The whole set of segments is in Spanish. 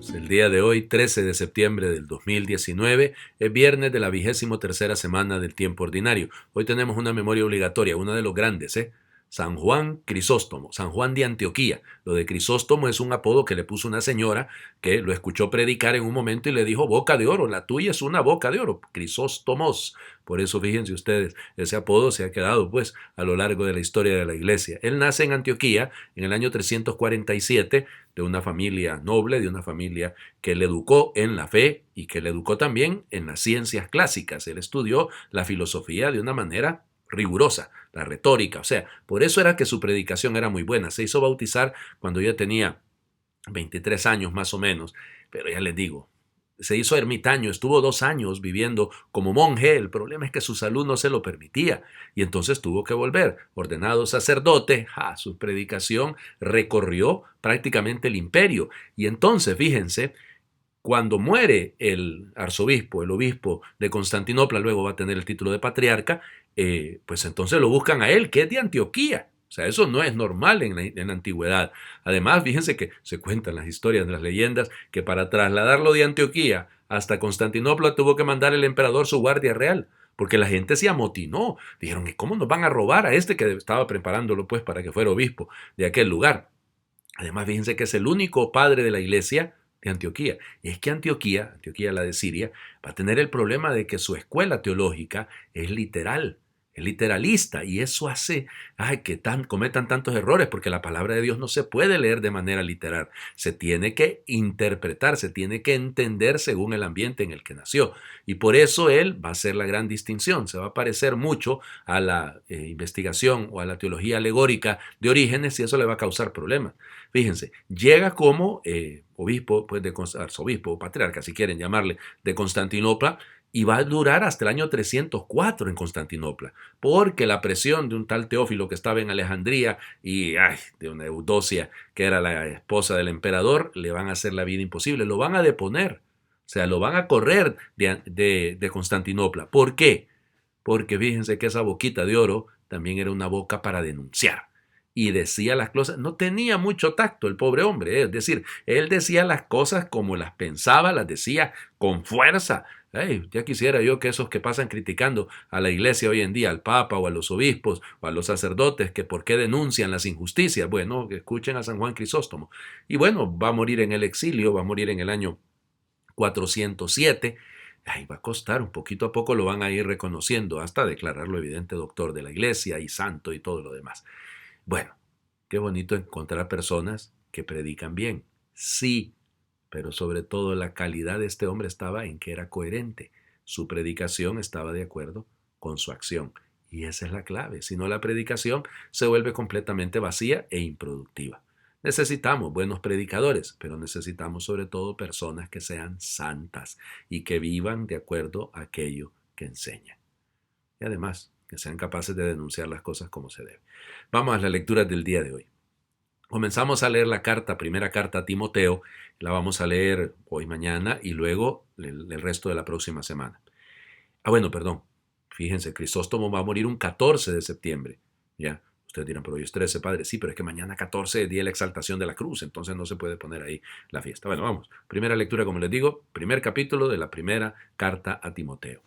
Pues el día de hoy, 13 de septiembre del 2019, es viernes de la 23ª semana del tiempo ordinario. Hoy tenemos una memoria obligatoria, una de los grandes, San Juan Crisóstomo, San Juan de Antioquía. Lo de Crisóstomo es un apodo que le puso una señora que lo escuchó predicar en un momento y le dijo: boca de oro, la tuya es una boca de oro, Crisóstomos. Por eso fíjense ustedes, ese apodo se ha quedado pues a lo largo de la historia de la iglesia. Él nace en Antioquía en el año 347 de una familia noble, de una familia que le educó en la fe y que le educó también en las ciencias clásicas. Él estudió la filosofía de una manera rigurosa, la retórica, o sea, por eso era que su predicación era muy buena. Se hizo bautizar cuando ya tenía 23 años más o menos, pero ya les digo, se hizo ermitaño, estuvo 2 años viviendo como monje. El problema es que su salud no se lo permitía y entonces tuvo que volver. Ordenado sacerdote, su predicación recorrió prácticamente el imperio. Y entonces, fíjense, cuando muere el arzobispo, el obispo de Constantinopla, luego va a tener el título de patriarca, pues entonces lo buscan a él, que es de Antioquía. O sea, eso no es normal en la antigüedad. Además, fíjense que se cuentan las historias, las leyendas, que para trasladarlo de Antioquía hasta Constantinopla tuvo que mandar el emperador su guardia real, porque la gente se amotinó. Dijeron: ¿y cómo nos van a robar a este que estaba preparándolo pues para que fuera obispo de aquel lugar? Además, fíjense que es el único padre de la iglesia de Antioquía. Y es que Antioquía, la de Siria, va a tener el problema de que su escuela teológica es literal, es literalista, y eso hace que cometan tantos errores, porque la palabra de Dios no se puede leer de manera literal, se tiene que interpretar, se tiene que entender según el ambiente en el que nació, y por eso él va a hacer la gran distinción. Se va a parecer mucho a la investigación o a la teología alegórica de Orígenes, y eso le va a causar problemas. Fíjense, llega como obispo, pues arzobispo o patriarca, si quieren llamarle, de Constantinopla, y va a durar hasta el año 304 en Constantinopla, porque la presión de un tal Teófilo que estaba en Alejandría y de una Eudocia que era la esposa del emperador, le van a hacer la vida imposible, lo van a deponer, o sea, lo van a correr de Constantinopla. ¿Por qué? Porque fíjense que esa boquita de oro también era una boca para denunciar. Y decía las cosas, no tenía mucho tacto el pobre hombre, es decir, él decía las cosas como las pensaba, las decía con fuerza. Ya quisiera yo que esos que pasan criticando a la iglesia hoy en día, al papa o a los obispos o a los sacerdotes, que por qué denuncian las injusticias, bueno, que escuchen a San Juan Crisóstomo. Y bueno, va a morir en el exilio, va a morir en el año 407. Va a costar, un poquito a poco lo van a ir reconociendo, hasta declararlo evidente doctor de la iglesia y santo y todo lo demás. Bueno, qué bonito encontrar personas que predican bien. Sí, pero sobre todo la calidad de este hombre estaba en que era coherente. Su predicación estaba de acuerdo con su acción. Y esa es la clave. Si no, la predicación se vuelve completamente vacía e improductiva. Necesitamos buenos predicadores, pero necesitamos sobre todo personas que sean santas y que vivan de acuerdo a aquello que enseñan. Y además, que sean capaces de denunciar las cosas como se debe. Vamos a las lecturas del día de hoy. Comenzamos a leer la primera carta a Timoteo, la vamos a leer hoy, mañana y luego el resto de la próxima semana. Bueno, perdón, fíjense, Crisóstomo va a morir un 14 de septiembre, ¿ya? Ustedes dirán: pero hoy es 13, padre. Sí, pero es que mañana 14 es día de la exaltación de la cruz, entonces no se puede poner ahí la fiesta. Bueno, vamos, primera lectura, como les digo, primer capítulo de la primera carta a Timoteo.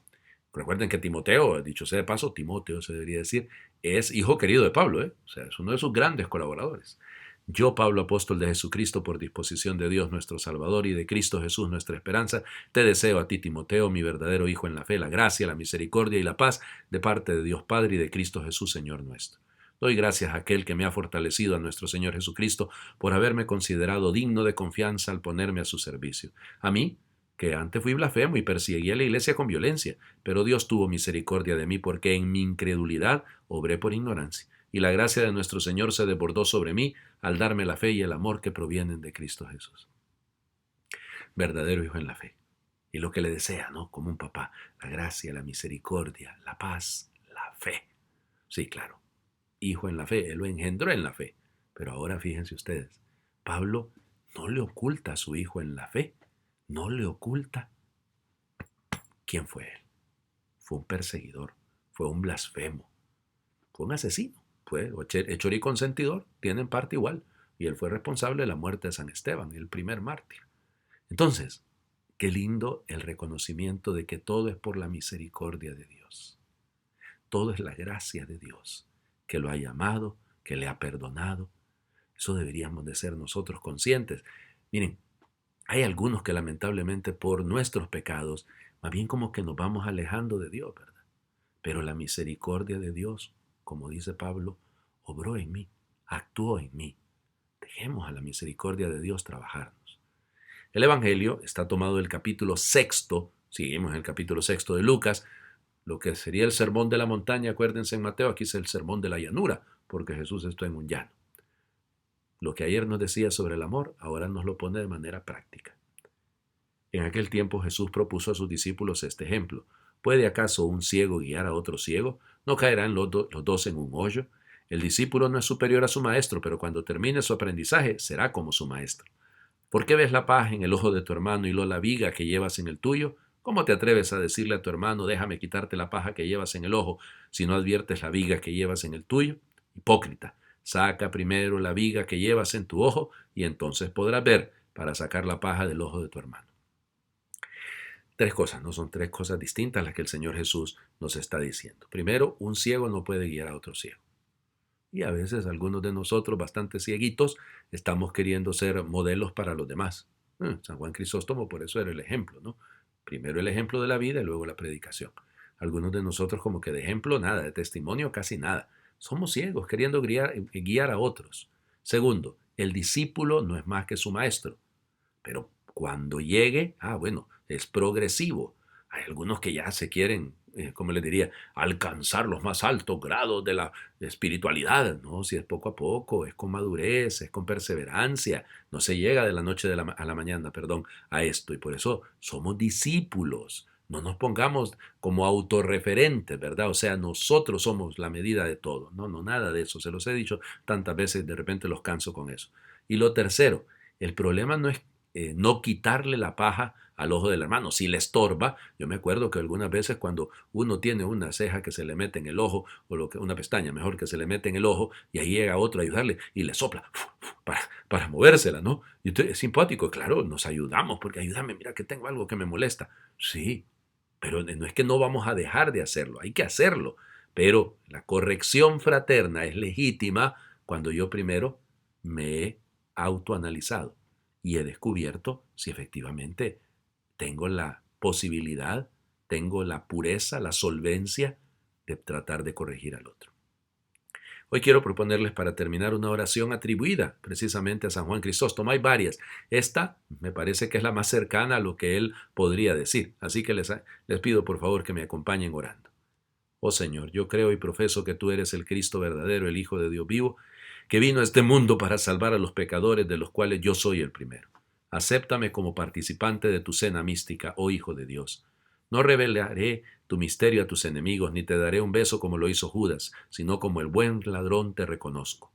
Recuerden que Timoteo, dicho sea de paso, Timoteo se debería decir, es hijo querido de Pablo, o sea, es uno de sus grandes colaboradores. Yo, Pablo, apóstol de Jesucristo, por disposición de Dios nuestro Salvador y de Cristo Jesús nuestra esperanza, te deseo a ti, Timoteo, mi verdadero hijo en la fe, la gracia, la misericordia y la paz de parte de Dios Padre y de Cristo Jesús, Señor nuestro. Doy gracias a aquel que me ha fortalecido, a nuestro Señor Jesucristo, por haberme considerado digno de confianza al ponerme a su servicio. A mí, que antes fui blasfemo y perseguí a la iglesia con violencia, pero Dios tuvo misericordia de mí porque en mi incredulidad obré por ignorancia, y la gracia de nuestro Señor se desbordó sobre mí al darme la fe y el amor que provienen de Cristo Jesús. Verdadero hijo en la fe. Y lo que le desea, ¿no? Como un papá, la gracia, la misericordia, la paz, la fe. Sí, claro, hijo en la fe, él lo engendró en la fe. Pero ahora fíjense ustedes, Pablo no le oculta a su hijo en la fe, no le oculta quién fue él. Fue un perseguidor, fue un blasfemo, fue un asesino, fue hechor y consentidor, tienen parte igual, y él fue responsable de la muerte de San Esteban, el primer mártir. Entonces, qué lindo el reconocimiento de que todo es por la misericordia de Dios. Todo es la gracia de Dios, que lo ha llamado, que le ha perdonado. Eso deberíamos de ser nosotros conscientes. Miren, hay algunos que lamentablemente por nuestros pecados, más bien como que nos vamos alejando de Dios, ¿verdad? Pero la misericordia de Dios, como dice Pablo, obró en mí, actuó en mí. Dejemos a la misericordia de Dios trabajarnos. El Evangelio está tomado del capítulo 6, seguimos en el capítulo 6 de Lucas, lo que sería el sermón de la montaña, acuérdense en Mateo, aquí es el sermón de la llanura, porque Jesús está en un llano. Lo que ayer nos decía sobre el amor, ahora nos lo pone de manera práctica. En aquel tiempo Jesús propuso a sus discípulos este ejemplo. ¿Puede acaso un ciego guiar a otro ciego? ¿No caerán los dos en un hoyo? El discípulo no es superior a su maestro, pero cuando termine su aprendizaje será como su maestro. ¿Por qué ves la paja en el ojo de tu hermano y no la viga que llevas en el tuyo? ¿Cómo te atreves a decirle a tu hermano, déjame quitarte la paja que llevas en el ojo, si no adviertes la viga que llevas en el tuyo? Hipócrita, saca primero la viga que llevas en tu ojo y entonces podrás ver para sacar la paja del ojo de tu hermano. Tres cosas, no son tres cosas distintas las que el Señor Jesús nos está diciendo. Primero, un ciego no puede guiar a otro ciego. Y a veces algunos de nosotros, bastante cieguitos, estamos queriendo ser modelos para los demás. San Juan Crisóstomo por eso era el ejemplo, ¿no? Primero el ejemplo de la vida y luego la predicación. Algunos de nosotros como que de ejemplo nada, de testimonio casi nada. Somos ciegos queriendo guiar a otros. Segundo, el discípulo no es más que su maestro. Pero cuando llegue, bueno, es progresivo. Hay algunos que ya se quieren, como les diría, alcanzar los más altos grados de la espiritualidad. No, si es poco a poco, es con madurez, es con perseverancia. No se llega de la noche a la mañana, a esto. Y por eso somos discípulos. No nos pongamos como autorreferentes, ¿verdad? O sea, nosotros somos la medida de todo. No, no, nada de eso. Se los he dicho tantas veces, de repente los canso con eso. Y lo tercero, el problema no es no quitarle la paja al ojo del hermano. Si le estorba, yo me acuerdo que algunas veces cuando uno tiene una ceja que se le mete en el ojo, o una pestaña mejor que se le mete en el ojo, y ahí llega otro a ayudarle y le sopla para movérsela, ¿no? Y entonces, es simpático, claro, nos ayudamos, porque ayúdame, mira que tengo algo que me molesta. Sí, pero no es que no vamos a dejar de hacerlo, hay que hacerlo. Pero la corrección fraterna es legítima cuando yo primero me he autoanalizado y he descubierto si efectivamente tengo la posibilidad, tengo la pureza, la solvencia de tratar de corregir al otro. Hoy quiero proponerles para terminar una oración atribuida precisamente a San Juan Crisóstomo. Hay varias. Esta me parece que es la más cercana a lo que él podría decir. Así que les pido por favor que me acompañen orando. Oh Señor, yo creo y profeso que tú eres el Cristo verdadero, el Hijo de Dios vivo, que vino a este mundo para salvar a los pecadores, de los cuales yo soy el primero. Acéptame como participante de tu cena mística, oh Hijo de Dios. No revelaré tu misterio a tus enemigos, ni te daré un beso como lo hizo Judas, sino como el buen ladrón te reconozco.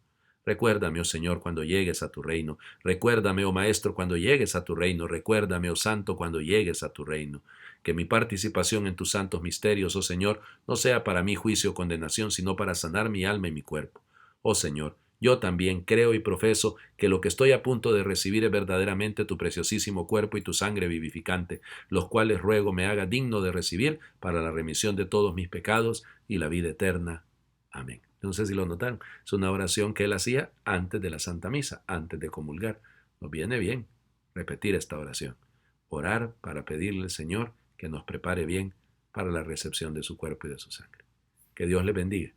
Recuérdame, oh Señor, cuando llegues a tu reino. Recuérdame, oh Maestro, cuando llegues a tu reino. Recuérdame, oh Santo, cuando llegues a tu reino. Que mi participación en tus santos misterios, oh Señor, no sea para mí juicio o condenación, sino para sanar mi alma y mi cuerpo. Oh Señor, yo también creo y profeso que lo que estoy a punto de recibir es verdaderamente tu preciosísimo cuerpo y tu sangre vivificante, los cuales ruego me haga digno de recibir para la remisión de todos mis pecados y la vida eterna. Amén. No sé si lo notaron. Es una oración que él hacía antes de la Santa Misa, antes de comulgar. Nos viene bien repetir esta oración. Orar para pedirle al Señor que nos prepare bien para la recepción de su cuerpo y de su sangre. Que Dios le bendiga.